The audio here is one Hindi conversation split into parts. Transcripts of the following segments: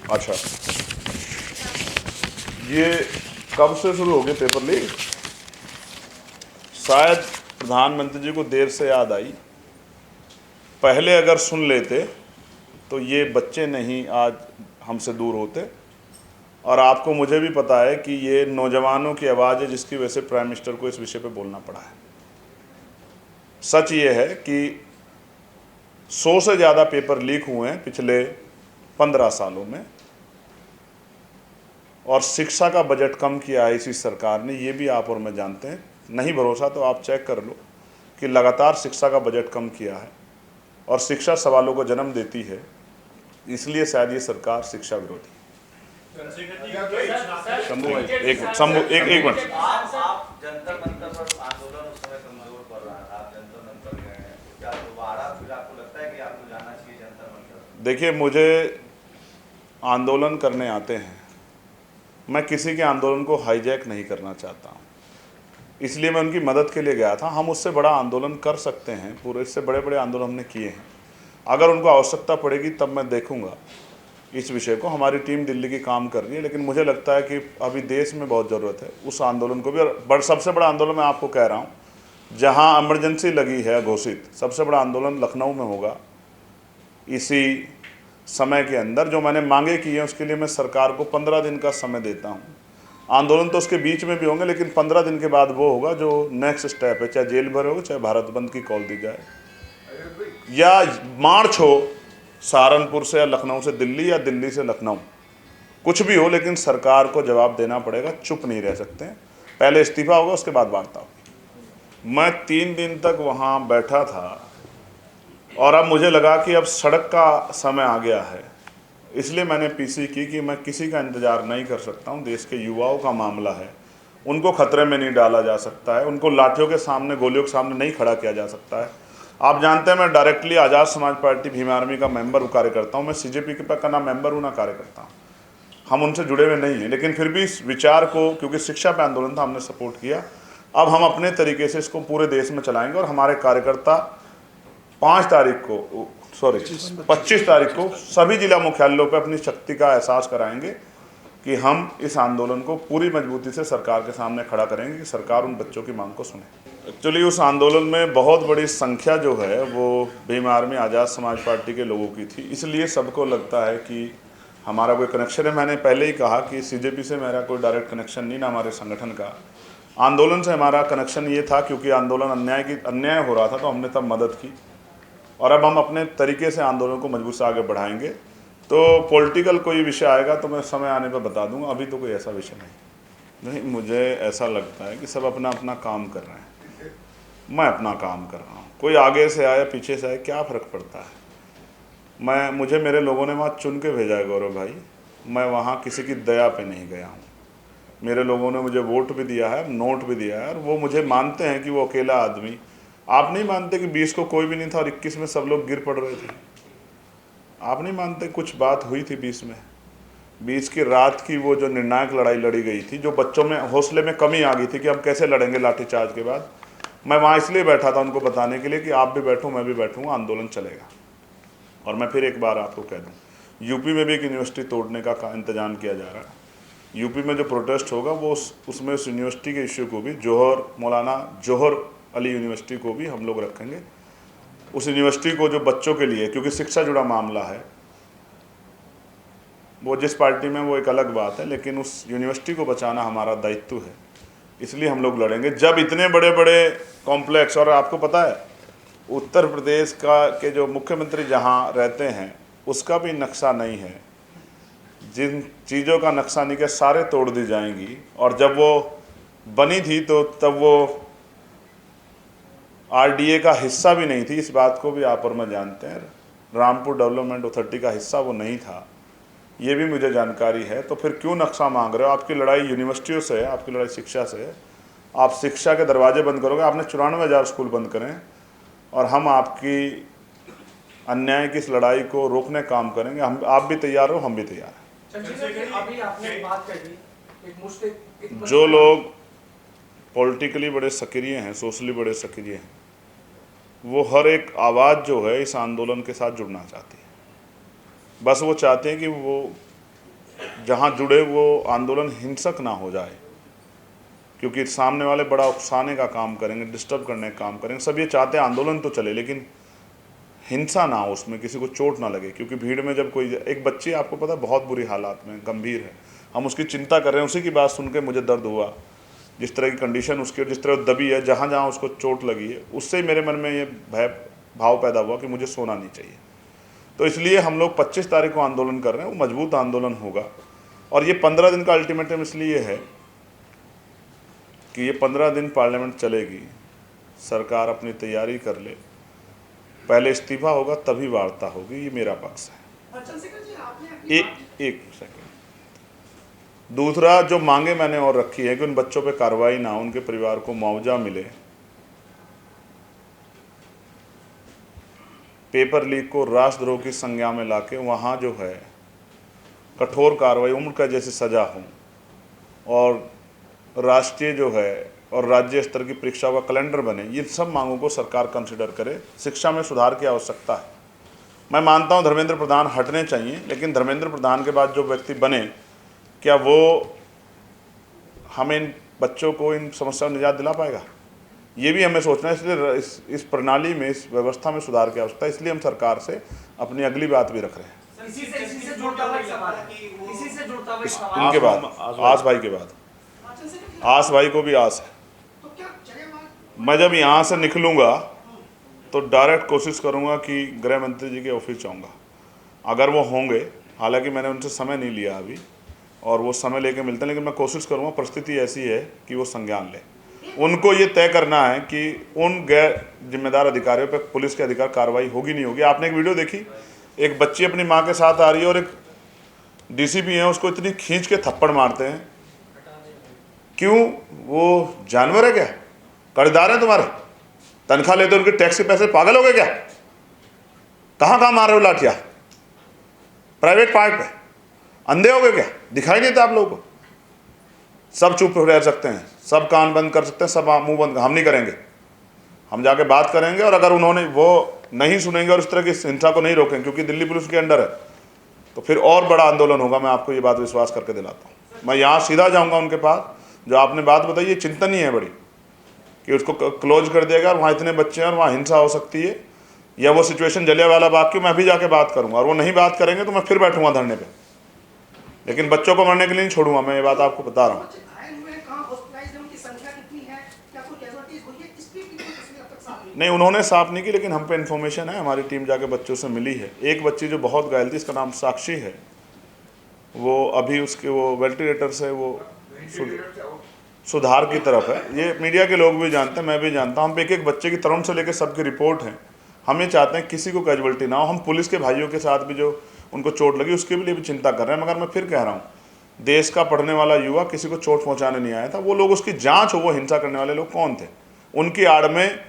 अच्छा, ये कब से शुरू हो गए पेपर लीक? शायद प्रधानमंत्री जी को देर से याद आई। पहले अगर सुन लेते तो ये बच्चे नहीं आज हमसे दूर होते। और आपको मुझे भी पता है कि ये नौजवानों की आवाज़ है जिसकी वजह से प्राइम मिनिस्टर को इस विषय पे बोलना पड़ा है। सच ये है कि 100 से ज़्यादा पेपर लीक हुए हैं पिछले 15 सालों में, और शिक्षा का बजट कम किया है इसी सरकार ने, ये भी आप और मैं जानते हैं। नहीं भरोसा तो आप चेक कर लो कि लगातार शिक्षा का बजट कम किया है, और शिक्षा सवालों को जन्म देती है, इसलिए शायद ये सरकार शिक्षा विरोधी। शंभू भाई, एक मिनट, शंभू एक मिनट। आप जंतर मंतर पर आंदोलन उस समय कमजोर पड़ रहा था, आप जंतर मंतर गए हैं, तो क्या दोबारा फिर आपको लगता है कि आपको जाना चाहिए जंतर मंतर? देखिए, मुझे आंदोलन करने आते हैं, मैं किसी के आंदोलन को हाईजैक नहीं करना चाहता हूँ, इसलिए मैं उनकी मदद के लिए गया था। हम उससे बड़ा आंदोलन कर सकते हैं, पूरे इससे बड़े बड़े आंदोलन हमने किए हैं। अगर उनको आवश्यकता पड़ेगी तब मैं देखूंगा इस विषय को। हमारी टीम दिल्ली की काम कर रही है, लेकिन मुझे लगता है कि अभी देश में बहुत ज़रूरत है उस आंदोलन को भी। और सबसे बड़ा आंदोलन मैं आपको कह रहा हूँ, जहाँ इमरजेंसी लगी है घोषित, सबसे बड़ा आंदोलन लखनऊ में होगा इसी समय के अंदर। जो मैंने मांगे की हैं उसके लिए मैं सरकार को 15 दिन का समय देता हूँ। आंदोलन तो उसके बीच में भी होंगे, लेकिन 15 दिन के बाद वो होगा जो नेक्स्ट स्टेप है, चाहे जेल भर हो, चाहे भारत बंद की कॉल दी जाए, या मार्च हो सहारनपुर से या लखनऊ से दिल्ली, या दिल्ली से लखनऊ, कुछ भी हो, लेकिन सरकार को जवाब देना पड़ेगा। चुप नहीं रह सकते हैं। पहले इस्तीफा होगा, उसके बाद वार्ता होगी। मैं 3 दिन तक वहाँ बैठा था, और अब मुझे लगा कि अब सड़क का समय आ गया है, इसलिए मैंने पीसी की कि मैं किसी का इंतज़ार नहीं कर सकता हूँ। देश के युवाओं का मामला है, उनको खतरे में नहीं डाला जा सकता है, उनको लाठियों के सामने, गोलियों के सामने नहीं खड़ा किया जा सकता है। आप जानते हैं मैं डायरेक्टली आज़ाद समाज पार्टी भीम आर्मी का मेंबर हूँ, कार्यकर्ता हूँ। मैं सीजेपी का ना मेंबर हूँ ना कार्यकर्ता हूँ, हम उनसे जुड़े हुए नहीं हैं, लेकिन फिर भी इस विचार को, क्योंकि शिक्षा पे आंदोलन था, हमने सपोर्ट किया। अब हम अपने तरीके से इसको पूरे देश में चलाएंगे, और हमारे कार्यकर्ता 25 तारीख को सभी जिला मुख्यालयों पर अपनी शक्ति का एहसास कराएंगे कि हम इस आंदोलन को पूरी मजबूती से सरकार के सामने खड़ा करेंगे कि सरकार उन बच्चों की मांग को सुने। एक्चुअली उस आंदोलन में बहुत बड़ी संख्या जो है वो भीम आर्मी आज़ाद समाज पार्टी के लोगों की थी, इसलिए सबको लगता है कि हमारा कोई कनेक्शन है। मैंने पहले ही कहा कि सीजेपी से मेरा कोई डायरेक्ट कनेक्शन नहीं, ना हमारे संगठन का। आंदोलन से हमारा कनेक्शन ये था क्योंकि आंदोलन अन्याय हो रहा था, तो हमने तब मदद की, और अब हम अपने तरीके से आंदोलन को मजबूत से आगे बढ़ाएंगे। तो पॉलिटिकल कोई विषय आएगा तो मैं समय आने पर बता दूंगा, अभी तो कोई ऐसा विषय नहीं। मुझे ऐसा लगता है कि सब अपना अपना काम कर रहे हैं, मैं अपना काम कर रहा हूँ। कोई आगे से आए पीछे से आए, क्या फ़र्क पड़ता है। मुझे मेरे लोगों ने वहाँ चुन के भेजा है गौरव भाई, मैं वहाँ किसी की दया पे नहीं गया हूँ। मेरे लोगों ने मुझे वोट भी दिया है, नोट भी दिया है, और वो मुझे मानते हैं कि वो अकेला आदमी। आप नहीं मानते कि 20 को कोई भी नहीं था और 21 में सब लोग गिर पड़ रहे थे? आप नहीं मानते कुछ बात हुई थी 20 में? 20 की रात की वो जो निर्णायक लड़ाई लड़ी गई थी, जो बच्चों में हौसले में कमी आ गई थी कि हम कैसे लड़ेंगे लाठीचार्ज के बाद, मैं वहाँ इसलिए बैठा था उनको बताने के लिए कि आप भी बैठो, मैं भी बैठूँगा, आंदोलन चलेगा। और मैं फिर एक बार आपको कह दूँ, यूपी में भी एक यूनिवर्सिटी तोड़ने का इंतजाम किया जा रहा है। यूपी में जो प्रोटेस्ट होगा वो उसमें उस यूनिवर्सिटी के इश्यू को भी, मौलाना जौहर अली यूनिवर्सिटी को भी हम लोग रखेंगे। उस यूनिवर्सिटी को जो बच्चों के लिए, क्योंकि शिक्षा जुड़ा मामला है, वो जिस पार्टी में वो एक अलग बात है, लेकिन उस यूनिवर्सिटी को बचाना हमारा दायित्व है, इसलिए हम लोग लड़ेंगे। जब इतने बड़े बड़े कॉम्प्लेक्स, और आपको पता है उत्तर प्रदेश के जो मुख्यमंत्री जहाँ रहते हैं उसका भी नक्शा नहीं है, जिन चीज़ों का नक्शा नहीं है सारे तोड़ दी जाएंगी। और जब वो बनी थी तो तब वो आरडीए का हिस्सा भी नहीं थी, इस बात को भी आप और मैं जानते हैं। रामपुर डेवलपमेंट अथॉरिटी का हिस्सा वो नहीं था, ये भी मुझे जानकारी है। तो फिर क्यों नक्शा मांग रहे हो? आपकी लड़ाई यूनिवर्सिटियों से है, आपकी लड़ाई शिक्षा से है। आप शिक्षा के दरवाजे बंद करोगे, आपने 94,000 स्कूल बंद करें, और हम आपकी अन्याय की इस लड़ाई को रोकने काम करेंगे। आप भी तैयार हो, हम भी तैयार हैं। अभी आपने बात कही, जो लोग पॉलिटिकली बड़े सक्रिय हैं, सोशली बड़े सक्रिय हैं, वो हर एक आवाज़ जो है इस आंदोलन के साथ जुड़ना चाहती है। बस वो चाहते हैं कि वो जहाँ जुड़े वो आंदोलन हिंसक ना हो जाए, क्योंकि सामने वाले बड़ा उकसाने का काम करेंगे, डिस्टर्ब करने का काम करेंगे। सब ये चाहते हैं आंदोलन तो चले, लेकिन हिंसा ना हो, उसमें किसी को चोट ना लगे। क्योंकि भीड़ में जब कोई एक बच्ची, आपको पता है, बहुत बुरी हालात में, गंभीर है, हम उसकी चिंता कर रहे हैं, उसी की बात सुन के मुझे दर्द हुआ। जिस तरह की कंडीशन उसकी, जिस तरह दबी है, जहाँ जहाँ उसको चोट लगी है, उससे ही मेरे मन में ये भाव पैदा हुआ कि मुझे सोना नहीं चाहिए। तो इसलिए हम लोग 25 तारीख को आंदोलन कर रहे हैं। वो मजबूत आंदोलन होगा। और ये 15 दिन का अल्टीमेटम इसलिए है कि ये 15 दिन पार्लियामेंट चलेगी, सरकार अपनी तैयारी कर ले, पहले इस्तीफा होगा तभी वार्ता होगी। ये मेरा पक्ष है। एक सेकंड। दूसरा, जो मांगे मैंने और रखी है कि उन बच्चों पे कार्रवाई ना हो, उनके परिवार को मुआवजा मिले, पेपर लीक को राष्ट्रद्रोह की संज्ञा में लाके वहाँ जो है कठोर कार्रवाई, उम्र का जैसी सजा हो, और राष्ट्रीय जो है और राज्य स्तर की परीक्षाओं का कैलेंडर बने। ये सब मांगों को सरकार कंसिडर करे। शिक्षा में सुधार की आवश्यकता है। मैं मानता हूँ धर्मेंद्र प्रधान हटने चाहिए, लेकिन धर्मेंद्र प्रधान के बाद जो व्यक्ति बने, क्या वो हमें इन बच्चों को इन समस्याओं से निजात दिला पाएगा? ये भी हमें सोचना है। इसलिए इस प्रणाली में, इस व्यवस्था में सुधार की आवश्यकता है। इसलिए हम सरकार से अपनी अगली बात भी रख रहे हैं। इसी से जुड़ता हुआ एक सवाल है। इनके बाद आस भाई के बाद आस भाई को भी आस है। मैं जब यहाँ से निकलूँगा तो डायरेक्ट कोशिश करूँगा कि गृह मंत्री जी के ऑफिस जाऊँगा, अगर वो होंगे। हालांकि मैंने उनसे समय नहीं लिया अभी, और वो समय लेके मिलते हैं, लेकिन मैं कोशिश करूँगा। परिस्थिति ऐसी है कि वो संज्ञान ले। उनको ये तय करना है कि उन गैर जिम्मेदार अधिकारियों पर पुलिस के अधिकार कार्रवाई होगी नहीं होगी। आपने एक वीडियो देखी, एक बच्ची अपनी माँ के साथ आ रही है और एक डीसीपी है, उसको इतनी खींच के थप्पड़ मारते हैं। क्यों? वो जानवर है क्या? कर्जदार है तुम्हारे? तनख्वाह लेते उनके टैक्स के पैसे? पागल हो गए क्या? कहाँ कहाँ मार रहे हो लाठियाँ? प्राइवेट पार्ट पे? अंधे हो गए क्या? दिखाई नहीं देता आप लोगों को? सब चुप रह सकते हैं, सब कान बंद कर सकते हैं, सब मुंह बंद। हम नहीं करेंगे, हम जाके बात करेंगे। और अगर उन्होंने वो नहीं सुनेंगे और इस तरह की हिंसा को नहीं रोकेंगे, क्योंकि दिल्ली पुलिस के अंडर है, तो फिर और बड़ा आंदोलन होगा। मैं आपको ये बात विश्वास करके दिलाता हूँ। मैं यहाँ सीधा जाऊँगा उनके पास। जो आपने बात बताई, ये चिंतनीय है बड़ी, कि उसको क्लोज कर दिया गया और वहाँ इतने बच्चे हैं और वहाँ हिंसा हो सकती है, या वो सिचुएशन जलियांवाला बाग की। मैं भी जाके बात करूँगा, और वो नहीं बात करेंगे तो मैं फिर बैठूंगा धरने पे। लेकिन बच्चों को मरने के लिए नहीं छोड़ूंगा। मैं ये बात आपको बता रहा हूँ। नहीं, उन्होंने साफ नहीं की, लेकिन हम पे इन्फॉर्मेशन है। हमारी टीम जाके बच्चों से मिली है। एक बच्ची जो बहुत घायल थी, इसका नाम साक्षी है, वो अभी उसके वो वेंटिलेटर से वो सुधार की तरफ है। ये मीडिया के लोग भी जानते हैं, मैं भी जानता हूँ। हम एक एक बच्चे की तरुण से लेकर सबकी रिपोर्ट है। हम ये चाहते हैं किसी को कैजुअल्टी ना हो। हम पुलिस के भाइयों के साथ भी जो उनको चोट लगी उसके लिए भी चिंता कर रहे हैं। मगर मैं फिर कह रहा हूँ, देश का पढ़ने वाला युवा किसी को चोट पहुँचाने नहीं आया था। वो लोग, उसकी जाँच हो, वो हिंसा करने वाले लोग कौन थे, उनकी आड़ में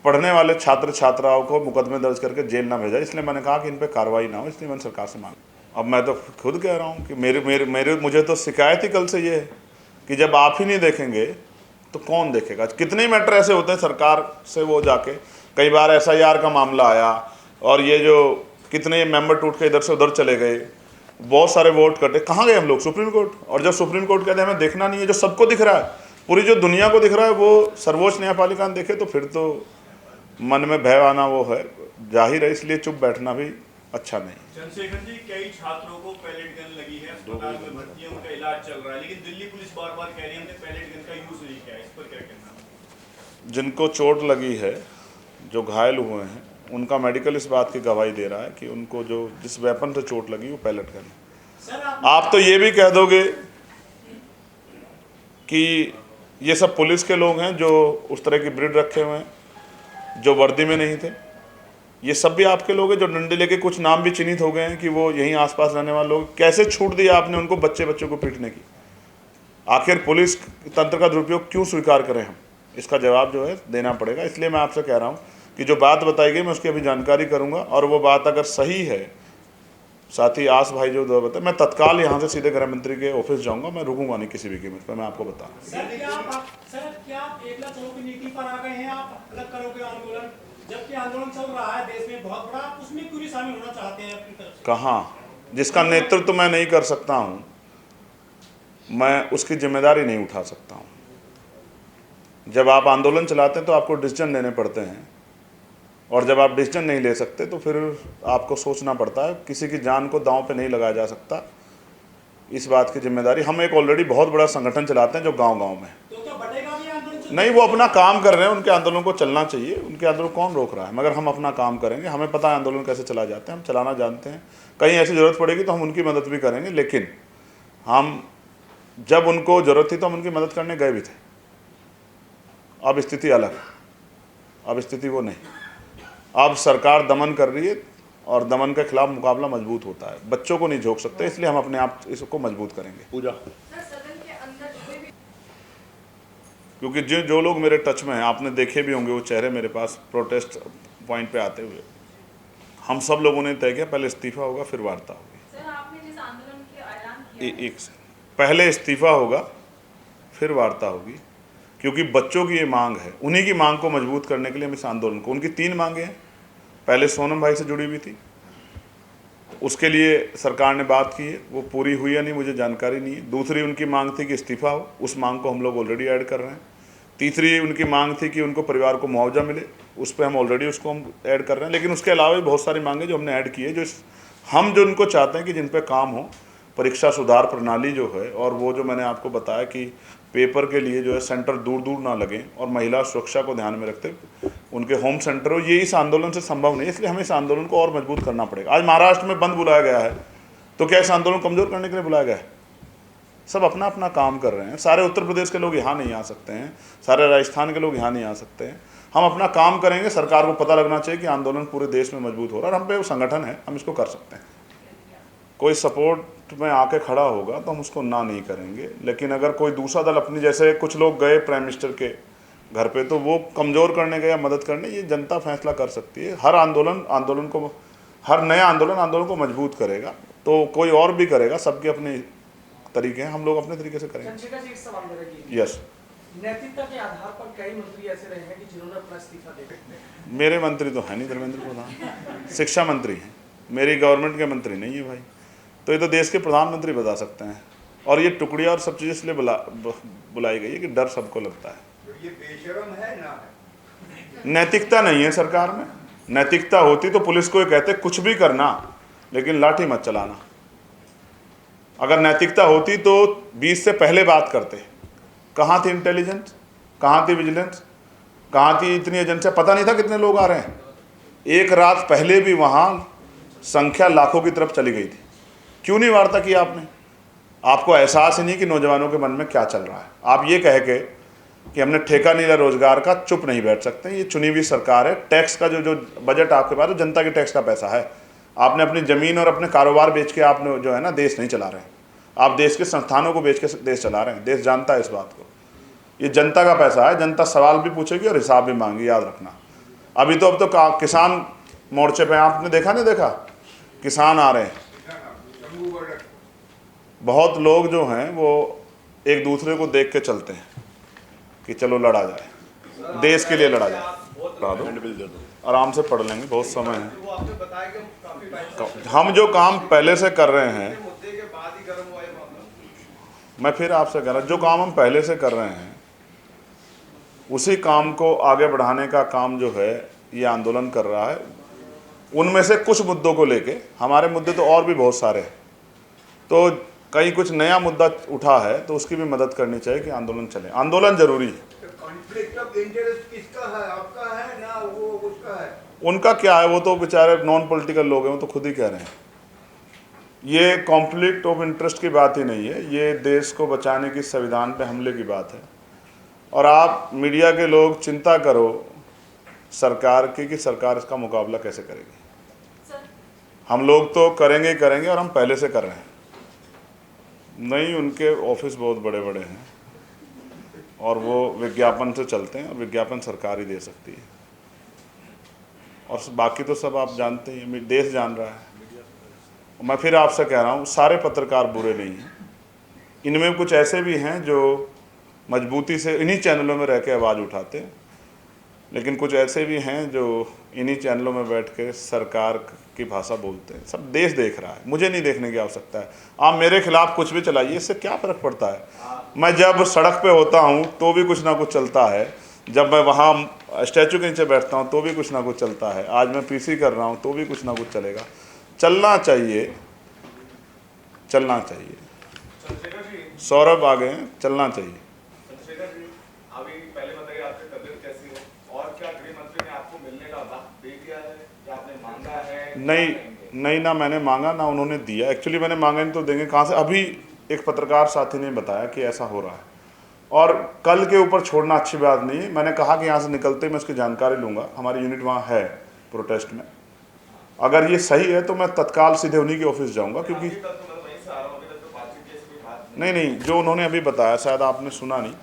पढ़ने वाले छात्र छात्राओं को मुकदमे दर्ज करके जेल ना भेजा। इसलिए मैंने कहा कि इन पर कार्रवाई ना हो। इसलिए मैंने सरकार से मांगा। अब मैं तो खुद कह रहा हूँ कि मुझे तो शिकायत ही कल से ये है कि जब आप ही नहीं देखेंगे तो कौन देखेगा। कितने ही मैटर ऐसे होते हैं सरकार से वो जाके, कई बार SIR का मामला आया, और ये जो कितने मेंबर टूट के इधर से उधर चले गए, बहुत सारे वोट कटे। कहाँ गए हम लोग? Supreme court. और जब सुप्रीम कोर्ट कहते हैं हमें देखना नहीं है, जो सबको दिख रहा है, पूरी जो दुनिया को दिख रहा है, वो सर्वोच्च न्यायपालिका ने देखे, तो फिर तो मन में भय आना वो है जाहिर है। इसलिए चुप बैठना भी अच्छा नहीं। चंद्रशेखर जी, कई छात्रों को पैलेट गन लगी है, अस्पताल में भर्ती है, उनका इलाज चल रहा है, लेकिन दिल्ली पुलिस बार बार कह रही है हमने पैलेट गन का यूज नहीं किया है। इस पर क्या कहना? जिनको चोट लगी है, जो घायल हुए हैं, उनका मेडिकल इस बात की गवाही दे रहा है कि उनको जो जिस वेपन से चोट लगी वो पैलेट गन है। आप तो ये भी कह दोगे कि ये सब पुलिस के लोग हैं जो उस तरह की ब्रिड रखे हुए हैं, जो वर्दी में नहीं थे। ये सब भी आपके लोग हैं जो डंडे लेके, कुछ नाम भी चिन्हित हो गए हैं कि वो यहीं आसपास रहने वाले लोग। कैसे छूट दिया आपने उनको बच्चों को पीटने की? आखिर पुलिस तंत्र का दुरुपयोग क्यों स्वीकार करें हम? इसका जवाब जो है देना पड़ेगा। इसलिए मैं आपसे कह रहा हूँ कि जो बात बताई गई मैं उसकी अभी जानकारी करूँगा, और वो बात अगर सही है, साथ ही आस भाई जो बताए, मैं तत्काल यहाँ से सीधे गृह मंत्री के ऑफिस जाऊँगा। मैं रुकूंगा नहीं किसी भी कीमत पर, मैं आपको बता। सर क्या आप एकला चलो की नीति पर आ गए हैं? आप अलग करोगे आंदोलन, जबकि आंदोलन चल रहा है देश में बहुत बड़ा, उसमें क्यों शामिल होना चाहते हैं अपनी तरफ से? कहाँ? जिसका नेतृत्व मैं नहीं कर सकता हूँ, मैं उसकी जिम्मेदारी नहीं उठा सकता हूँ। जब आप आंदोलन चलाते हैं तो आपको डिसीजन लेने पड़ते हैं, और जब आप डिसीजन नहीं ले सकते तो फिर आपको सोचना पड़ता है। किसी की जान को दांव पे नहीं लगाया जा सकता, इस बात की जिम्मेदारी। हम एक ऑलरेडी बहुत बड़ा संगठन चलाते हैं जो गांव-गांव में। तो क्या बढ़ेगा भी आंदोलन? नहीं, वो अपना काम कर रहे हैं, उनके आंदोलन को चलना चाहिए, उनके आंदोलन कौन रोक रहा है। मगर हम अपना काम करेंगे, हमें पता है आंदोलन कैसे चला जाते हैं, हम चलाना जानते हैं। कहीं ऐसी ज़रूरत पड़ेगी तो हम उनकी मदद भी करेंगे, लेकिन हम जब उनको ज़रूरत थी तो हम उनकी मदद करने गए भी थे। अब स्थिति अलग है, अब स्थिति वो नहीं। अब सरकार दमन कर रही है और दमन के खिलाफ मुकाबला मजबूत होता है। बच्चों को नहीं झोंक सकते, इसलिए हम अपने आप इसको मजबूत करेंगे। पूजा, क्योंकि जो लोग मेरे टच में हैं, आपने देखे भी होंगे वो चेहरे मेरे पास प्रोटेस्ट पॉइंट पे आते हुए, हम सब लोगों ने तय किया पहले इस्तीफा होगा फिर वार्ता होगी। सर, आपने जिस आंदोलन के ऐलान किया एक से पहले इस्तीफा होगा फिर वार्ता होगी, क्योंकि बच्चों की ये मांग है। उन्हीं की मांग को मजबूत करने के लिए हम इस आंदोलन को, उनकी 3 मांगे हैं, पहले सोनम भाई से जुड़ी हुई थी, उसके लिए सरकार ने बात की है, वो पूरी हुई या नहीं मुझे जानकारी नहीं है। दूसरी उनकी मांग थी कि इस्तीफा हो, उस मांग को हम लोग ऑलरेडी ऐड कर रहे हैं। तीसरी उनकी मांग थी कि उनको परिवार को मुआवजा मिले, उस पर हम ऑलरेडी उसको हम ऐड कर रहे हैं। लेकिन उसके अलावा भी बहुत सारी मांगे जो हमने ऐड की है, हम जो उनको चाहते हैं कि जिन पे काम हो, परीक्षा सुधार प्रणाली जो है, और वो जो मैंने आपको बताया कि पेपर के लिए जो है सेंटर दूर दूर ना लगें और महिला सुरक्षा को ध्यान में रखते उनके होम सेंटर हो, ये इस आंदोलन से संभव नहीं। इसलिए हमें इस आंदोलन को और मजबूत करना पड़ेगा। आज महाराष्ट्र में बंद बुलाया गया है, तो क्या इस आंदोलन को कमज़ोर करने के लिए बुलाया गया है? सब अपना अपना काम कर रहे हैं। सारे उत्तर प्रदेश के लोग यहाँ नहीं आ सकते हैं, सारे राजस्थान के लोग यहाँ नहीं आ सकते हैं। हम अपना काम करेंगे, सरकार को पता लगना चाहिए कि आंदोलन पूरे देश में मजबूत हो रहा है और हम पे वो संगठन है, हम इसको कर सकते हैं। कोई सपोर्ट में आके खड़ा होगा तो हम उसको ना नहीं करेंगे, लेकिन अगर कोई दूसरा दल अपनी, जैसे कुछ लोग गए प्राइम मिनिस्टर के घर पे, तो वो कमज़ोर करने गए या मदद करने, ये जनता फैसला कर सकती है। हर आंदोलन को, हर नया आंदोलन को मजबूत करेगा, तो कोई और भी करेगा, सबके अपने तरीके हैं, हम लोग अपने तरीके से करेंगे। चंद्रिका जी, एक सवाल मेरा ये है। यस, नैतिकता के आधार पर कई मंत्री ऐसे रहे हैं कि जिन्होंने अपना इस्तीफा दे दिया। मेरे मंत्री तो है नहीं, धर्मेंद्र प्रधान शिक्षा मंत्री हैं, मेरी गवर्नमेंट के मंत्री नहीं है भाई। तो ये तो देश के प्रधानमंत्री बता सकते हैं। और ये टुकड़िया और सब चीज़ इसलिए बुलाई गई है कि डर सबको लगता है। ये बेशरम है ना है? नैतिकता नहीं है सरकार में। नैतिकता होती तो पुलिस को ये कहते कुछ भी करना, लेकिन लाठी मत चलाना। अगर नैतिकता होती तो 20 से पहले बात करते। कहाँ थी इंटेलिजेंस, कहाँ थी विजिलेंस, कहाँ थी इतनी एजेंसियाँ? पता नहीं था कितने लोग आ रहे हैं। एक रात पहले भी वहाँ संख्या लाखों की तरफ चली गई थी। क्यों नहीं वार्ता किया आपने? आपको एहसास ही नहीं कि नौजवानों के मन में क्या चल रहा है। आप ये कह के कि हमने ठेका नहीं लिया रोजगार का, चुप नहीं बैठ सकते। ये चुनी हुई सरकार है। टैक्स का जो बजट आपके पास, जनता के टैक्स का पैसा है। आपने अपनी ज़मीन और अपने कारोबार बेच के आपने जो है ना, देश नहीं चला रहे हैं। आप देश के संस्थानों को बेच के देश चला रहे हैं। देश जानता है इस बात को। ये जनता का पैसा है, जनता सवाल भी पूछेगी और हिसाब भी मांगी, याद रखना। अब तो किसान मोर्चे पे आपने देखा नहीं देखा, किसान आ रहे हैं। बहुत लोग जो हैं वो एक दूसरे को देख के चलते हैं कि चलो लड़ा जाए, देश के लिए लड़ा जाए। पढ़ा दो, आराम से पढ़ लेंगे, बहुत समय है। वो आपने बताया कि हम काफी हम जो काम पहले से कर रहे हैं, मुद्दे के बाद ही गर्म हुआ ये मामला। मैं फिर आपसे कह रहा हूँ, जो काम हम पहले से कर रहे हैं उसी काम को आगे बढ़ाने का काम जो है ये आंदोलन कर रहा है। उनमें से कुछ मुद्दों को लेके, हमारे मुद्दे तो और भी बहुत सारे हैं, तो कहीं कुछ नया मुद्दा उठा है तो उसकी भी मदद करनी चाहिए कि आंदोलन चले। आंदोलन जरूरी है। कॉन्फ्लिक्ट ऑफ इंटरेस्ट किसका है? आपका है ना, वो उसका है? उनका क्या है, वो तो बेचारे नॉन पॉलिटिकल लोग हैं, वो तो खुद ही कह रहे हैं। ये कॉन्फ्लिक्ट ऑफ इंटरेस्ट की बात ही नहीं है, ये देश को बचाने की, संविधान पे हमले की बात है। और आप मीडिया के लोग चिंता करो सरकार की कि सरकार इसका मुकाबला कैसे करेगी। हम लोग तो करेंगे ही करेंगे, और हम पहले से कर रहे हैं। नहीं, उनके ऑफिस बहुत बड़े बड़े हैं और वो विज्ञापन से चलते हैं, और विज्ञापन सरकार ही दे सकती है। और बाकी तो सब आप जानते हैं, देश जान रहा है। मैं फिर आपसे कह रहा हूँ, सारे पत्रकार बुरे नहीं हैं। इनमें कुछ ऐसे भी हैं जो मजबूती से इन्हीं चैनलों में रह के आवाज़ उठाते हैं, लेकिन कुछ ऐसे भी हैं जो इन्हीं चैनलों में बैठ के सरकार की भाषा बोलते हैं। सब देश देख रहा है, मुझे नहीं देखने की आवश्यकता है। आप मेरे खिलाफ कुछ भी चलाइए, इससे क्या फ़र्क पड़ता है। मैं जब सड़क पे होता हूँ तो भी कुछ ना कुछ चलता है, जब मैं वहाँ स्टैचू के नीचे बैठता हूँ तो भी कुछ ना कुछ चलता है, आज मैं पीसी कर रहा हूँ तो भी कुछ ना कुछ चलेगा। चलना चाहिए, चलना चाहिए। चंद्रशेखर जी, सौरभ आ गए हैं, चलना चाहिए। चंद्रशेखर जी, अभी पहले बताइए आपकी तबीयत कैसी है और क्या गृह मंत्री ने आपको मिलने का वक्त दे दिया है या आपने मांगा है? नहीं ना मैंने मांगा ना उन्होंने दिया। एक्चुअली मैंने मांगा नहीं तो देंगे कहाँ से। अभी एक पत्रकार साथी ने बताया कि ऐसा हो रहा है, और कल के ऊपर छोड़ना अच्छी बात नहीं है। मैंने कहा कि यहाँ से निकलते मैं उसकी जानकारी लूँगा, हमारी यूनिट वहाँ है प्रोटेस्ट में। अगर ये सही है तो मैं तत्काल सीधे उन्हीं के ऑफिस जाऊँगा, क्योंकि अभी तक तो मैं वहीं से आ रहा हूँ, अभी तक तो बातचीत की ऐसी कोई बात नहीं, जो उन्होंने अभी बताया शायद आपने सुना नहीं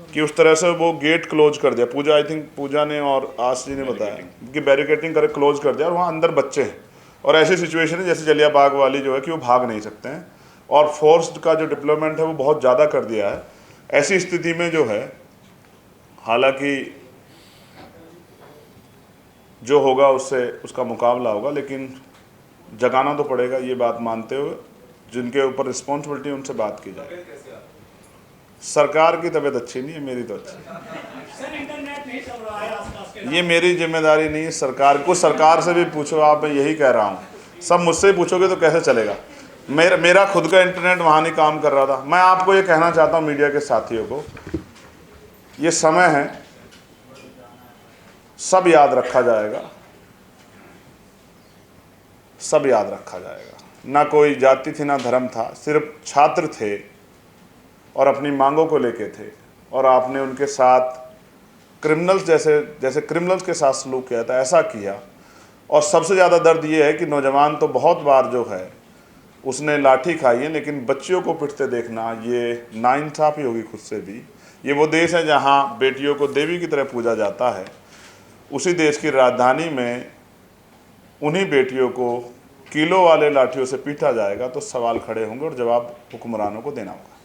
कि उस तरह से वो गेट क्लोज कर दिया। पूजा, आई थिंक पूजा ने और आश जी ने बताया कि बैरिकेटिंग कर क्लोज कर दिया, और वहाँ अंदर बच्चे हैं और ऐसी सिचुएशन है जैसे जलिया बाग वाली जो है कि वो भाग नहीं सकते हैं, और फोर्स का जो डिप्लॉयमेंट है वो बहुत ज़्यादा कर दिया है। ऐसी स्थिति में जो है, हालांकि जो होगा उससे उसका मुकाबला होगा, लेकिन जगाना तो पड़ेगा, ये बात मानते हुए जिनके ऊपर रिस्पॉन्सिबिलिटी उनसे बात की जाए। तबीयत कैसी है? सरकार की तबीयत अच्छी नहीं है, मेरी तो अच्छी है। सर इंटरनेट नहीं चल रहा है आसपास के ये मेरी जिम्मेदारी नहीं है, सरकार को। सरकार से भी पूछो आप, मैं यही कह रहा हूँ। सब मुझसे ही पूछोगे तो कैसे चलेगा। मेरा खुद का इंटरनेट वहाँ नहीं काम कर रहा था। मैं आपको ये कहना चाहता हूँ मीडिया के साथियों को, ये समय है, सब याद रखा जाएगा, सब याद रखा जाएगा। ना कोई जाति थी ना धर्म था, सिर्फ छात्र थे और अपनी मांगों को लेके थे, और आपने उनके साथ क्रिमिनल्स जैसे क्रिमिनल्स के साथ सलूक किया था, ऐसा किया। और सबसे ज़्यादा दर्द ये है कि नौजवान तो बहुत बार जो है उसने लाठी खाई है, लेकिन बच्चियों को पिटते देखना ये नाइंसाफ़ी होगी खुद से भी। ये वो देश है जहाँ बेटियों को देवी की तरह पूजा जाता है, उसी देश की राजधानी में उन्हीं बेटियों को किलो वाले लाठियों से पीटा जाएगा तो सवाल खड़े होंगे और जवाब हुक्मरानों को देना होगा।